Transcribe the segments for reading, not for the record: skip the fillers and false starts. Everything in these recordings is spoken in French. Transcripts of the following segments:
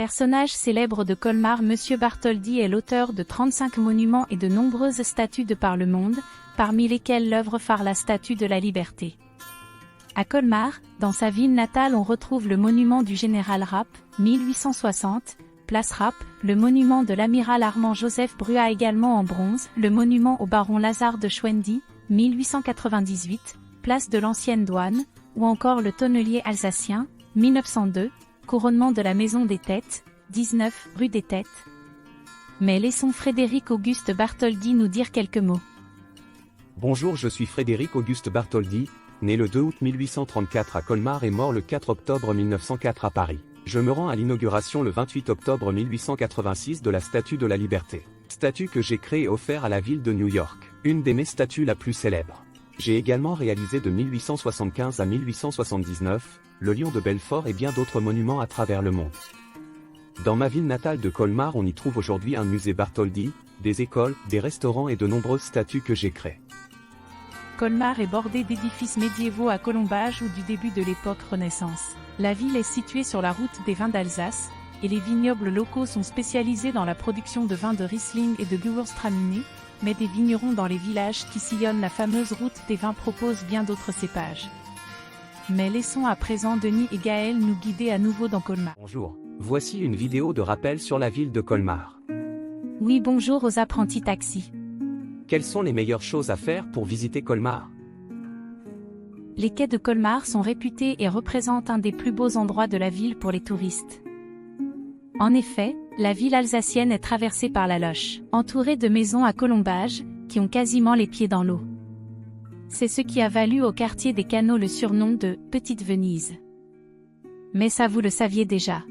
Personnage célèbre de Colmar, Monsieur Bartholdi est l'auteur de 35 monuments et de nombreuses statues de par le monde, parmi lesquelles l'œuvre phare la Statue de la Liberté. À Colmar, dans sa ville natale, on retrouve le monument du général Rapp, 1860, place Rapp, le monument de l'amiral Armand-Joseph Bruat également en bronze, le monument au baron Lazare de Schwendy, 1898, place de l'ancienne douane, ou encore le tonnelier alsacien, 1902, couronnement de la Maison des Têtes, 19, rue des Têtes. Mais laissons Frédéric Auguste Bartholdi nous dire quelques mots. Bonjour, je suis Frédéric Auguste Bartholdi, né le 2 août 1834 à Colmar et mort le 4 octobre 1904 à Paris. Je me rends à l'inauguration le 28 octobre 1886 de la Statue de la Liberté. Statue que j'ai créée et offerte à la ville de New York, une de mes statues la plus célèbre. J'ai également réalisé de 1875 à 1879, le Lion de Belfort et bien d'autres monuments à travers le monde. Dans ma ville natale de Colmar, on y trouve aujourd'hui un musée Bartholdi, des écoles, des restaurants et de nombreuses statues que j'ai créées. Colmar est bordée d'édifices médiévaux à colombage ou du début de l'époque Renaissance. La ville est située sur la route des vins d'Alsace, et les vignobles locaux sont spécialisés dans la production de vins de Riesling et de Gewürztraminer, mais des vignerons dans les villages qui sillonnent la fameuse route des vins proposent bien d'autres cépages. Mais laissons à présent Denis et Gaël nous guider à nouveau dans Colmar. Bonjour, voici une vidéo de rappel sur la ville de Colmar. Oui, bonjour aux apprentis taxis. Quelles sont les meilleures choses à faire pour visiter Colmar? Les quais de Colmar sont réputés et représentent un des plus beaux endroits de la ville pour les touristes. En effet, la ville alsacienne est traversée par la Loche, entourée de maisons à colombage, qui ont quasiment les pieds dans l'eau. C'est ce qui a valu au quartier des canaux le surnom de « Petite Venise ». Mais ça vous le saviez déjà.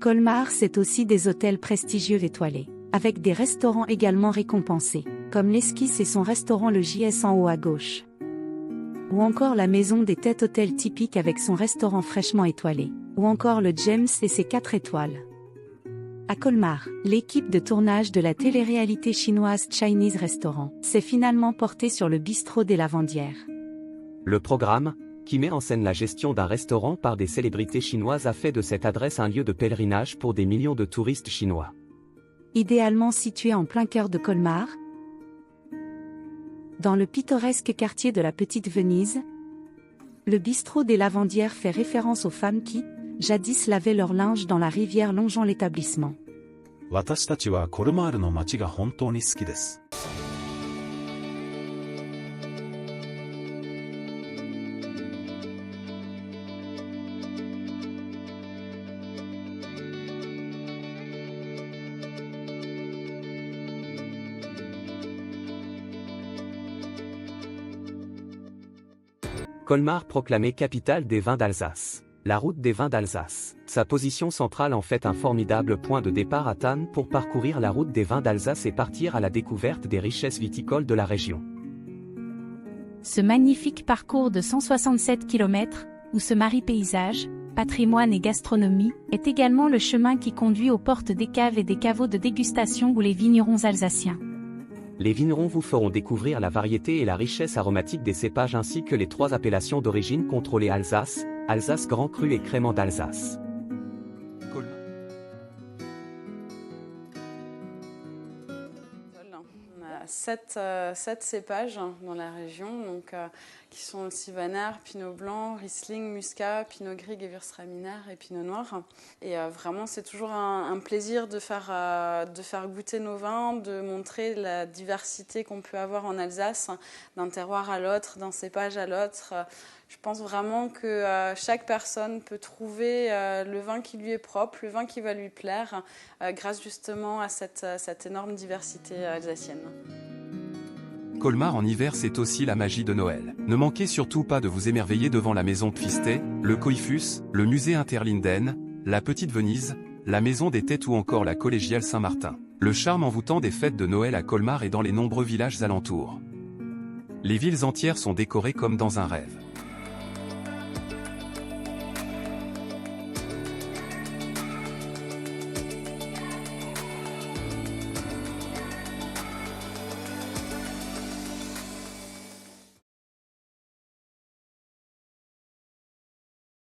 Colmar, c'est aussi des hôtels prestigieux étoilés, avec des restaurants également récompensés, comme l'Esquisse et son restaurant le JS en haut à gauche. Ou encore la Maison des Têtes hôtel typique avec son restaurant fraîchement étoilé, ou encore le James et ses 4 étoiles. À Colmar, l'équipe de tournage de la télé-réalité chinoise Chinese Restaurant s'est finalement portée sur le bistrot des Lavandières. Le programme, qui met en scène la gestion d'un restaurant par des célébrités chinoises, a fait de cette adresse un lieu de pèlerinage pour des millions de touristes chinois. Idéalement situé en plein cœur de Colmar, dans le pittoresque quartier de la Petite Venise, le bistrot des Lavandières fait référence aux femmes qui, jadis, lavaient leur linge dans la rivière longeant l'établissement. 私たちはコルマールの街が本当に好きです。Colmar proclamée capitale des vins d'Alsace. La route des vins d'Alsace. Sa position centrale en fait un formidable point de départ à Thann pour parcourir la route des vins d'Alsace et partir à la découverte des richesses viticoles de la région. Ce magnifique parcours de 167 km, où se marient paysage, patrimoine et gastronomie, est également le chemin qui conduit aux portes des caves et des caveaux de dégustation ou les vignerons alsaciens. Les vignerons vous feront découvrir la variété et la richesse aromatique des cépages ainsi que les 3 appellations d'origine contrôlée Alsace, Alsace Grand Cru et Crémant d'Alsace. 7 cépages dans la région, donc, qui sont le Sylvaner, Pinot Blanc, Riesling, Muscat, Pinot Gris, Gewürztraminer et Pinot Noir. Et vraiment, c'est toujours un plaisir de faire goûter nos vins, de montrer la diversité qu'on peut avoir en Alsace, d'un terroir à l'autre, d'un cépage à l'autre. Je pense vraiment que chaque personne peut trouver le vin qui lui est propre, le vin qui va lui plaire, grâce justement à cette énorme diversité alsacienne. Colmar en hiver, c'est aussi la magie de Noël. Ne manquez surtout pas de vous émerveiller devant la maison Pfister, le Coiffus, le musée Interlinden, la Petite Venise, la Maison des Têtes ou encore la Collégiale Saint-Martin. Le charme envoûtant des fêtes de Noël à Colmar et dans les nombreux villages alentours. Les villes entières sont décorées comme dans un rêve.